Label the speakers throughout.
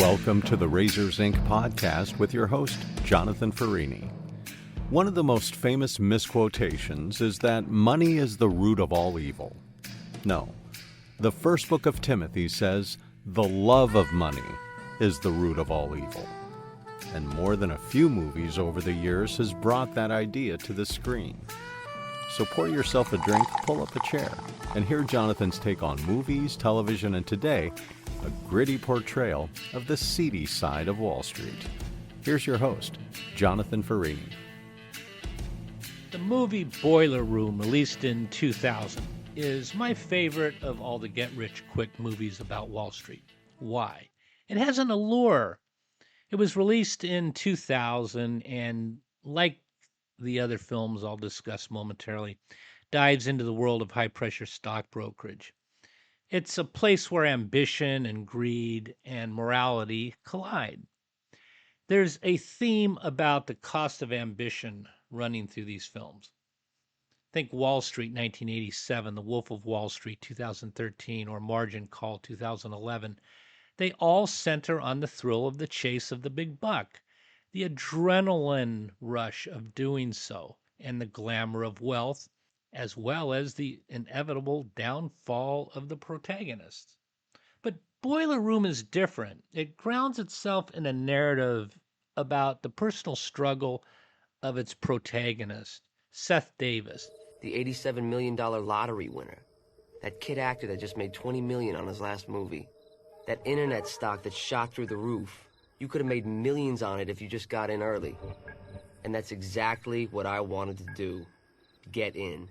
Speaker 1: Welcome to the Razors Inc. podcast with your host, Jonathan Farini. One of the most famous misquotations is that money is the root of all evil. No, the first book of Timothy says the love of money is the root of all evil. And more than a few movies over the years has brought that idea to the screen. So pour yourself a drink, pull up a chair, and hear Jonathan's take on movies, television, and today, a gritty portrayal of the seedy side of Wall Street. Here's your host, Jonathan Farini.
Speaker 2: The movie Boiler Room, released in 2000, is my favorite of all the get-rich-quick movies about Wall Street. Why? It has an allure. It was released in 2000 and, like the other films I'll discuss momentarily, dives into the world of high-pressure stock brokerage. It's a place where ambition and greed and morality collide. There's a theme about the cost of ambition running through these films. Think Wall Street 1987, The Wolf of Wall Street 2013, or Margin Call 2011. They all center on the thrill of the chase of the big buck, the adrenaline rush of doing so, and the glamour of wealth, as well as the inevitable downfall of the protagonist. But Boiler Room is different. It grounds itself in a narrative about the personal struggle of its protagonist, Seth Davis.
Speaker 3: The $87 million lottery winner. That kid actor that just made $20 million on his last movie. That internet stock that shot through the roof. You could have made millions on it if you just got in early. And that's exactly what I wanted to do. Get in.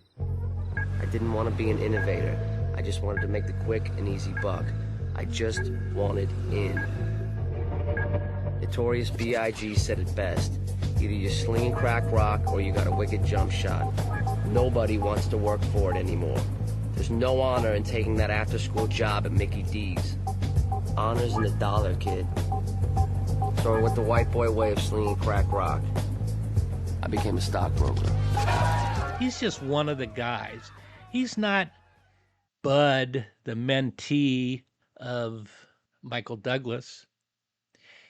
Speaker 3: I didn't want to be an innovator. I just wanted to make the quick and easy buck. I just wanted in. Notorious B.I.G. said it best. Either you sling and crack rock or you got a wicked jump shot. Nobody wants to work for it anymore. There's no honor in taking that after-school job at Mickey D's. Honor's in the dollar, kid. So I went the white boy way of slinging crack rock. I became a stockbroker.
Speaker 2: He's just one of the guys. He's not Bud, the mentee of Michael Douglas.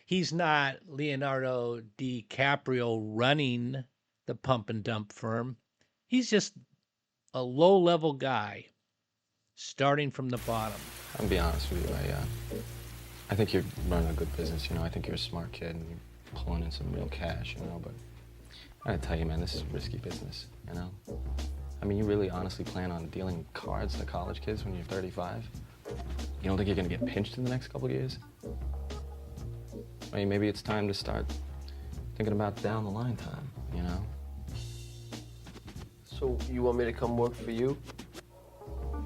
Speaker 2: He's not Leonardo DiCaprio running the pump and dump firm. He's just a low-level guy starting from the bottom.
Speaker 4: I'll be honest with you, I think you're running a good business, I think you're a smart kid and you're pulling in some real cash, but I gotta tell you, man, this is risky business, I mean, you really honestly plan on dealing cards to college kids when you're 35? You don't think you're gonna get pinched in the next couple of years? I mean, maybe it's time to start thinking about down the line time,
Speaker 5: So you want me to come work for you?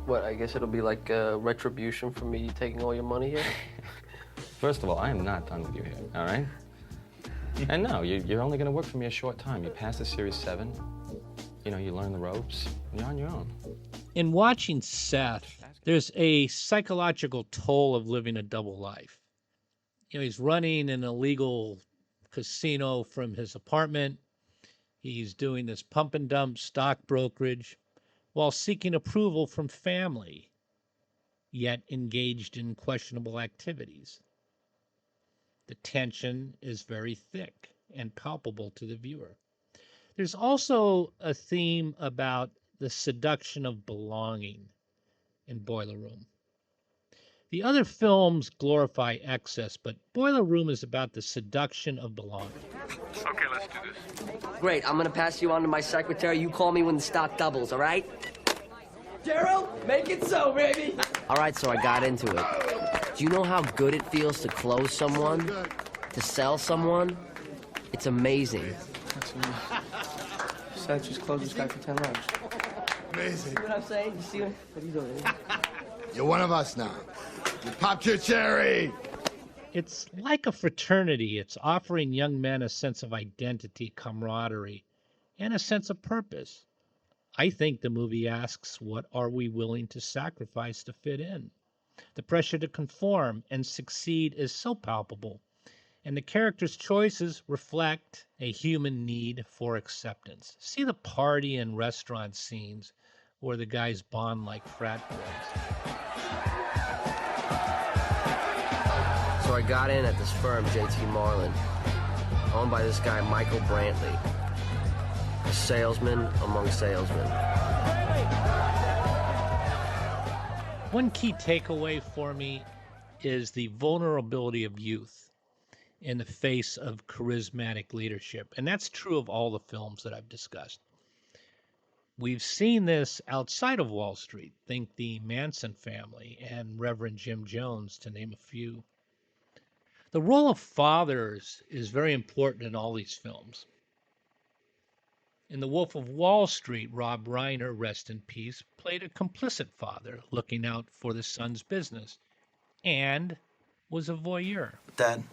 Speaker 5: What, I guess it'll be like a retribution for me taking all your money here?
Speaker 4: First of all, I am not done with you here, all right? And no, you're only gonna work for me a short time. You pass the Series 7, you learn the ropes, and you're on your own.
Speaker 2: In watching Seth, there's a psychological toll of living a double life. He's running an illegal casino from his apartment. He's doing this pump and dump stock brokerage while seeking approval from family, yet engaged in questionable activities. The tension is very thick and palpable to the viewer. There's also a theme about the seduction of belonging in Boiler Room. The other films glorify excess, but Boiler Room is about the seduction of belonging.
Speaker 6: Okay, let's do this.
Speaker 3: Great, I'm gonna pass you on to my secretary. You call me when the stock doubles, all right?
Speaker 7: Daryl, make it so, baby.
Speaker 3: All right, so I got into it. Do you know how good it feels to close someone? To sell someone? It's amazing.
Speaker 5: Besides, just close this guy for 10 bucks.
Speaker 7: Amazing.
Speaker 3: See what I'm saying? You see what are you doing?
Speaker 7: You're one of us now. You popped your cherry.
Speaker 2: It's like a fraternity. It's offering young men a sense of identity, camaraderie, and a sense of purpose. I think the movie asks, what are we willing to sacrifice to fit in? The pressure to conform and succeed is so palpable, and the characters' choices reflect a human need for acceptance. See the party and restaurant scenes where the guys bond like frat boys.
Speaker 3: So So I got in at this firm, JT Marlin, owned by this guy, Michael Brantley. A salesman among salesmen.
Speaker 2: One key takeaway for me is the vulnerability of youth in the face of charismatic leadership. And that's true of all the films that I've discussed. We've seen this outside of Wall Street. Think the Manson family and Reverend Jim Jones, to name a few. The role of fathers is very important in all these films. In The Wolf of Wall Street, Rob Reiner, rest in peace, played a complicit father looking out for the son's business and was a voyeur.
Speaker 8: Dad,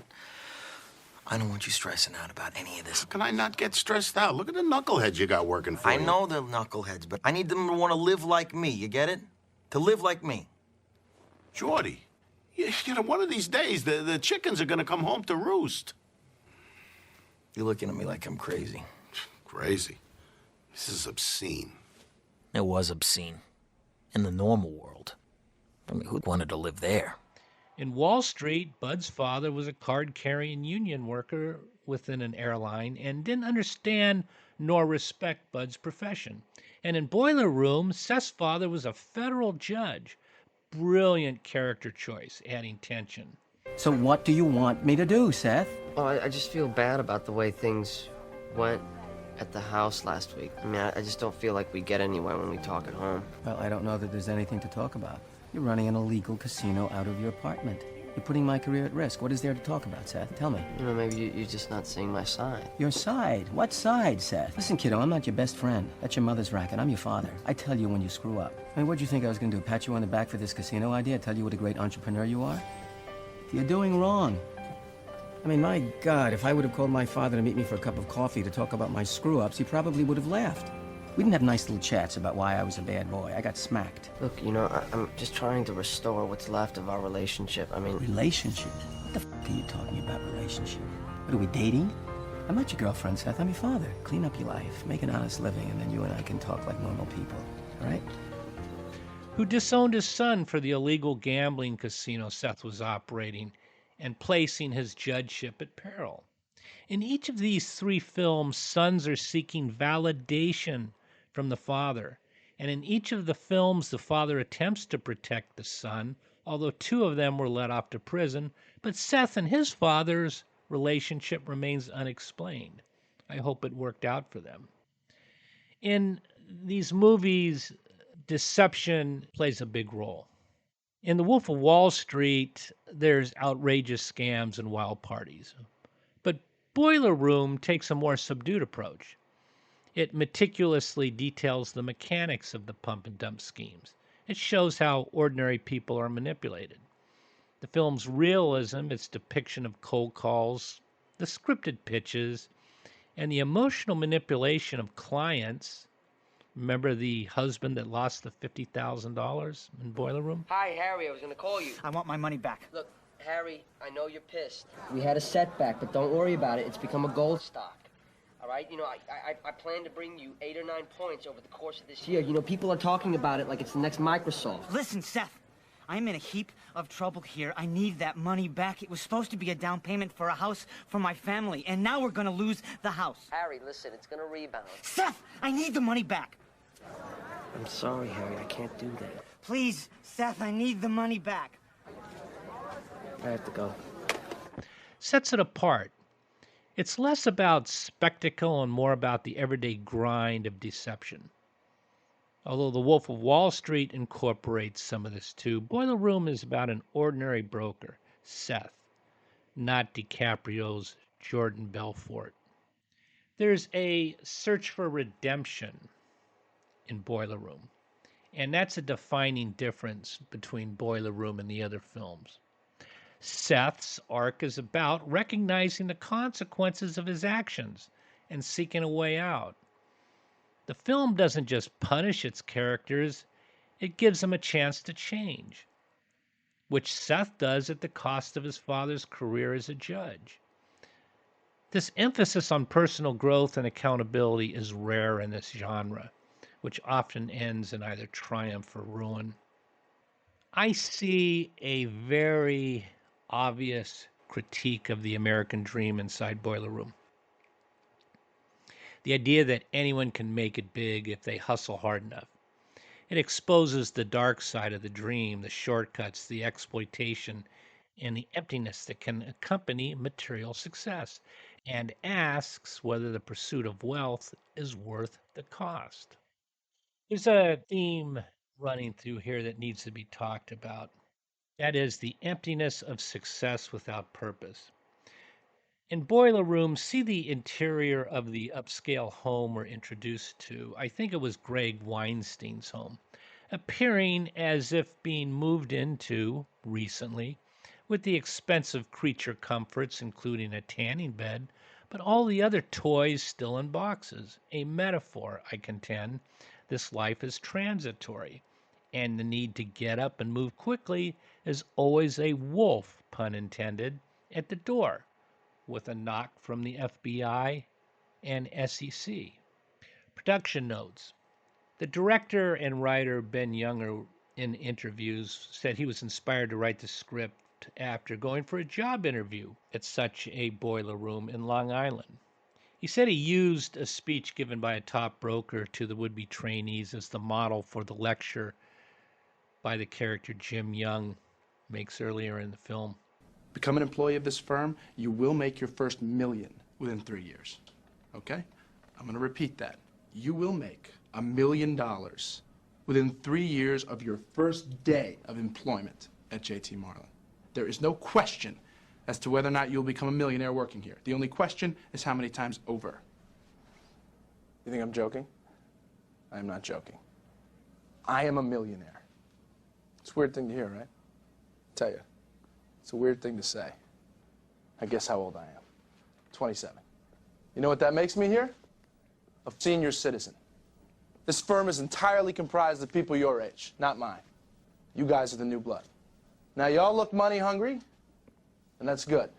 Speaker 8: I don't want you stressing out about any of this.
Speaker 9: Can I not get stressed out? Look at the knuckleheads you got working for you.
Speaker 8: I know they're knuckleheads, but I need them to want to live like me, you get it? To live like me.
Speaker 9: Jordy, you know, one of these days, the chickens are gonna come home to roost.
Speaker 8: You're looking at me like I'm crazy.
Speaker 9: Crazy. This is obscene.
Speaker 8: It was obscene. In the normal world. I mean, who wanted to live there?
Speaker 2: In Wall Street, Bud's father was a card-carrying union worker within an airline and didn't understand nor respect Bud's profession. And in Boiler Room, Seth's father was a federal judge. Brilliant character choice, adding tension.
Speaker 10: So what do you want me to do, Seth?
Speaker 3: Well, I just feel bad about the way things went at the house last week. I mean, I just don't feel like we get anywhere when we talk at home.
Speaker 10: Well, I don't know that there's anything to talk about. You're running an illegal casino out of your apartment. You're putting my career at risk. What is there to talk about, Seth? Tell me.
Speaker 3: You know, maybe you're just not seeing my side.
Speaker 10: Your side? What side, Seth? Listen, kiddo, I'm not your best friend. That's your mother's racket. I'm your father. I tell you when you screw up. I mean, what'd you think I was gonna do? Pat you on the back for this casino idea? Tell you what a great entrepreneur you are? You're doing wrong. I mean, my God, if I would have called my father to meet me for a cup of coffee to talk about my screw-ups, he probably would have laughed. We didn't have nice little chats about why I was a bad boy. I got smacked.
Speaker 3: Look, you know, I'm just trying to restore what's left of our relationship. I mean...
Speaker 10: Relationship? What the f*** are you talking about, relationship? What, are we dating? I'm not your girlfriend, Seth. I'm your father. Clean up your life, make an honest living, and then you and I can talk like normal people. All right?
Speaker 2: Who disowned his son for the illegal gambling casino Seth was operating and placing his judgeship at peril. In each of these three films, sons are seeking validation from the father. And in each of the films, the father attempts to protect the son, although two of them were let off to prison. But Seth and his father's relationship remains unexplained. I hope it worked out for them. In these movies, deception plays a big role. In The Wolf of Wall Street, there's outrageous scams and wild parties. But Boiler Room takes a more subdued approach. It meticulously details the mechanics of the pump and dump schemes. It shows how ordinary people are manipulated. The film's realism, its depiction of cold calls, the scripted pitches, and the emotional manipulation of clients. Remember the husband that lost the $50,000 in Boiler Room?
Speaker 3: Hi, Harry, I was gonna call you.
Speaker 10: I want my money back.
Speaker 3: Look, Harry, I know you're pissed. We had a setback, but don't worry about it. It's become a gold stock. All right? You know, I plan to bring you 8 or 9 points over the course of this year. You know, people are talking about it like it's the next Microsoft.
Speaker 11: Listen, Seth. I'm in a heap of trouble here. I need that money back. It was supposed to be a down payment for a house for my family, and now we're gonna lose the house.
Speaker 3: Harry, listen, it's gonna rebound.
Speaker 11: Seth, I need the money back.
Speaker 3: I'm sorry, Harry, I can't do that.
Speaker 11: Please, Seth, I need the money back.
Speaker 3: I have to go.
Speaker 2: Sets it apart. It's less about spectacle and more about the everyday grind of deception. Although The Wolf of Wall Street incorporates some of this too, Boiler Room is about an ordinary broker, Seth, not DiCaprio's Jordan Belfort. There's a search for redemption in Boiler Room, and that's a defining difference between Boiler Room and the other films. Seth's arc is about recognizing the consequences of his actions and seeking a way out. The film doesn't just punish its characters, it gives them a chance to change, which Seth does at the cost of his father's career as a judge. This emphasis on personal growth and accountability is rare in this genre, which often ends in either triumph or ruin. I see a very obvious critique of the American dream inside Boiler Room. The idea that anyone can make it big if they hustle hard enough. It exposes the dark side of the dream, the shortcuts, the exploitation, and the emptiness that can accompany material success, and asks whether the pursuit of wealth is worth the cost. There's a theme running through here that needs to be talked about. That is the emptiness of success without purpose. In Boiler Room, see the interior of the upscale home we're introduced to. I think it was Greg Weinstein's home, appearing as if being moved into recently, with the expensive creature comforts, including a tanning bed, but all the other toys still in boxes. A metaphor, I contend. This life is transitory, and the need to get up and move quickly is always a wolf, pun intended, at the door, with a knock from the FBI and SEC. Production notes. The director and writer Ben Younger, in interviews, said he was inspired to write the script after going for a job interview at such a boiler room in Long Island. He said he used a speech given by a top broker to the would-be trainees as the model for the lecture by the character Jim Young makes earlier in the film.
Speaker 12: Become an employee of this firm, you will make your first $1 million within 3 years. Okay? I'm going to repeat that. You will make $1 million within 3 years of your first day of employment at JT Marlin. There is no question as to whether or not you'll become a millionaire working here. The only question is how many times over. You think I'm joking? I am not joking. I am a millionaire. It's a weird thing to hear, right? I tell you, it's a weird thing to say. I guess how old I am. 27. You know what that makes me here? A senior citizen. This firm is entirely comprised of people your age, not mine. You guys are the new blood. Now, y'all look money hungry, and that's good.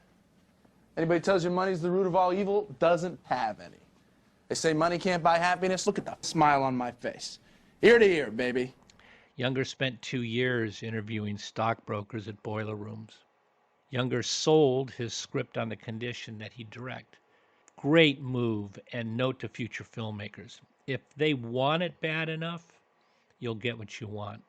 Speaker 12: Anybody tells you money's the root of all evil doesn't have any. They say money can't buy happiness. Look at the smile on my face. Ear to ear, baby.
Speaker 2: Younger spent 2 years interviewing stockbrokers at boiler rooms. Younger sold his script on the condition that he'd direct. Great move, and note to future filmmakers. If they want it bad enough, you'll get what you want.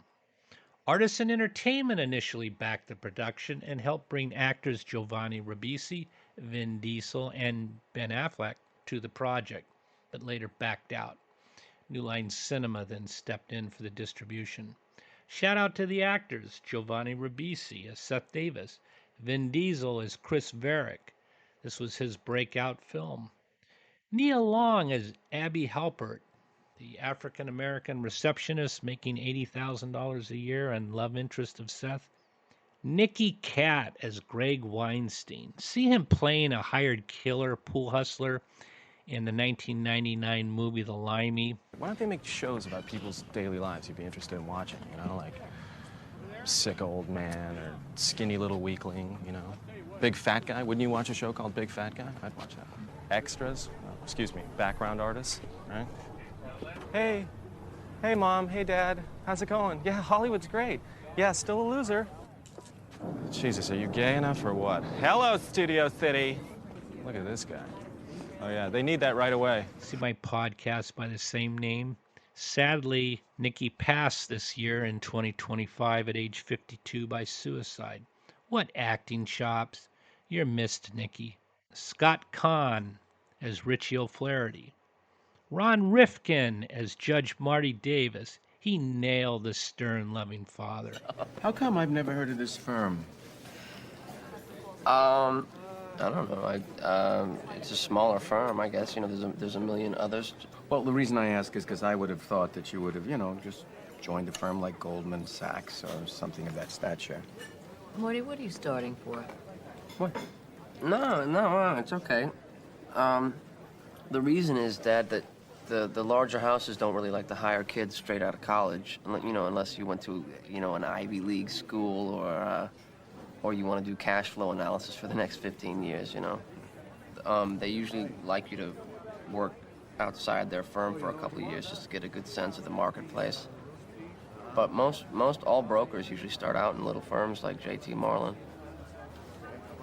Speaker 2: Artisan Entertainment initially backed the production and helped bring actors Giovanni Ribisi, Vin Diesel, and Ben Affleck to the project, but later backed out. New Line Cinema then stepped in for the distribution. Shout out to the actors, Giovanni Ribisi as Seth Davis, Vin Diesel as Chris Varick. This was his breakout film. Nia Long as Abby Halpert, the African-American receptionist making $80,000 a year and love interest of Seth. Nicky Katt as Greg Weinstein. See him playing a hired killer pool hustler in the 1999 movie The Limey.
Speaker 4: Why don't they make shows about people's daily lives you'd be interested in watching, you know, like sick old man or skinny little weakling, you know? Big fat guy, wouldn't you watch a show called Big Fat Guy? I'd watch that one. Extras, excuse me, background artists, right? Hey, hey mom, hey dad, how's it going? Yeah, Hollywood's great. Yeah, still a loser. Jesus, are you gay enough or what? Hello, Studio City. Look at this guy. Oh yeah, they need that right away.
Speaker 2: See my podcast by the same name? Sadly, Nikki passed this year in 2025 at age 52 by suicide. What acting chops. You're missed, Nikki. Scott Kahn as Richie O'Flaherty. Ron Rifkin as Judge Marty Davis. He nailed the stern, loving father.
Speaker 10: How come I've never heard of this firm?
Speaker 5: I don't know. It's a smaller firm, I guess. You know, there's a million others.
Speaker 10: Well, the reason I ask is because I would have thought that you would have, you know, just joined a firm like Goldman Sachs or something of that stature.
Speaker 13: Morty, what are you starting for?
Speaker 5: What? No, it's okay. The reason is, Dad, that the larger houses don't really like to hire kids straight out of college, you know, unless you went to, you know, an Ivy League school or you want to do cash flow analysis for the next 15 years, you know. They usually like you to work outside their firm for a couple of years just to get a good sense of the marketplace. But most all brokers usually start out in little firms like JT Marlin.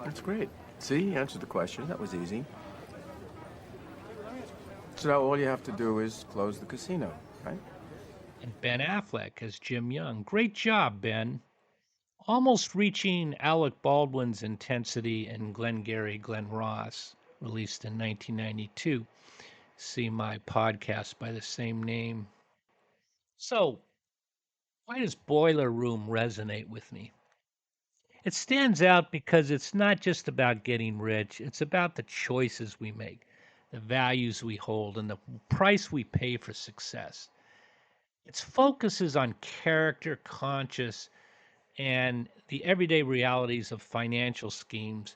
Speaker 14: That's great. See, you answered the question. That was easy. So now all you have to do is close the casino, right?
Speaker 2: And Ben Affleck as Jim Young. Great job, Ben. Almost reaching Alec Baldwin's intensity in Glengarry Glen Ross, released in 1992. See my podcast by the same name. So, why does Boiler Room resonate with me? It stands out because it's not just about getting rich, it's about the choices we make, the values we hold, and the price we pay for success. Its focus is on character, conscious, and the everyday realities of financial schemes.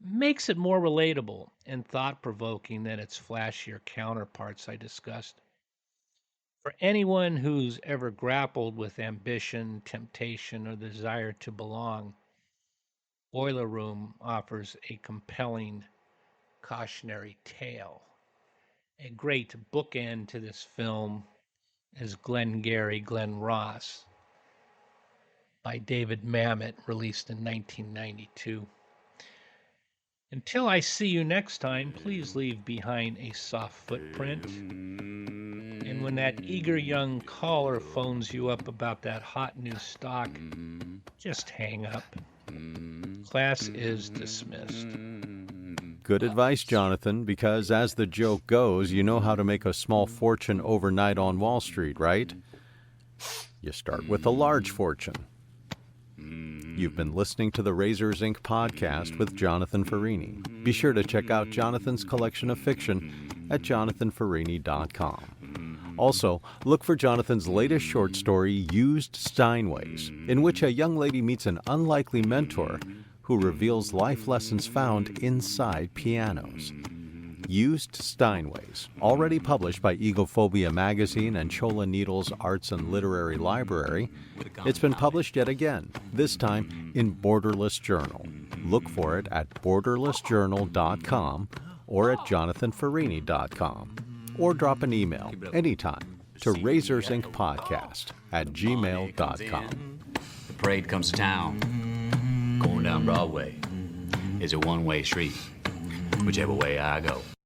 Speaker 2: Makes it more relatable and thought-provoking than its flashier counterparts I discussed. For anyone who's ever grappled with ambition, temptation, or the desire to belong, Boiler Room offers a compelling cautionary tale. A great bookend to this film is Glengarry Glen Ross by David Mamet, released in 1992. Until I see you next time, please leave behind a soft footprint. And when that eager young caller phones you up about that hot new stock, just hang up. Class is dismissed.
Speaker 1: Good advice, Jonathan, because as the joke goes, you know how to make a small fortune overnight on Wall Street, right? You start with a large fortune. You've been listening to the Razors Inc. podcast with Jonathan Farini. Be sure to check out Jonathan's collection of fiction at jonathanfarini.com. Also, look for Jonathan's latest short story, Used Steinways, in which a young lady meets an unlikely mentor who reveals life lessons found inside pianos. Used Steinways, already published by Egophobia Magazine and Chola Needles Arts and Literary Library, it's been published yet again, this time in Borderless Journal. Look for it at borderlessjournal.com or at jonathanfarini.com, or drop an email anytime to razorsincpodcast@gmail.com.
Speaker 15: The parade comes to town, going down Broadway. It's a one-way street, whichever way I go.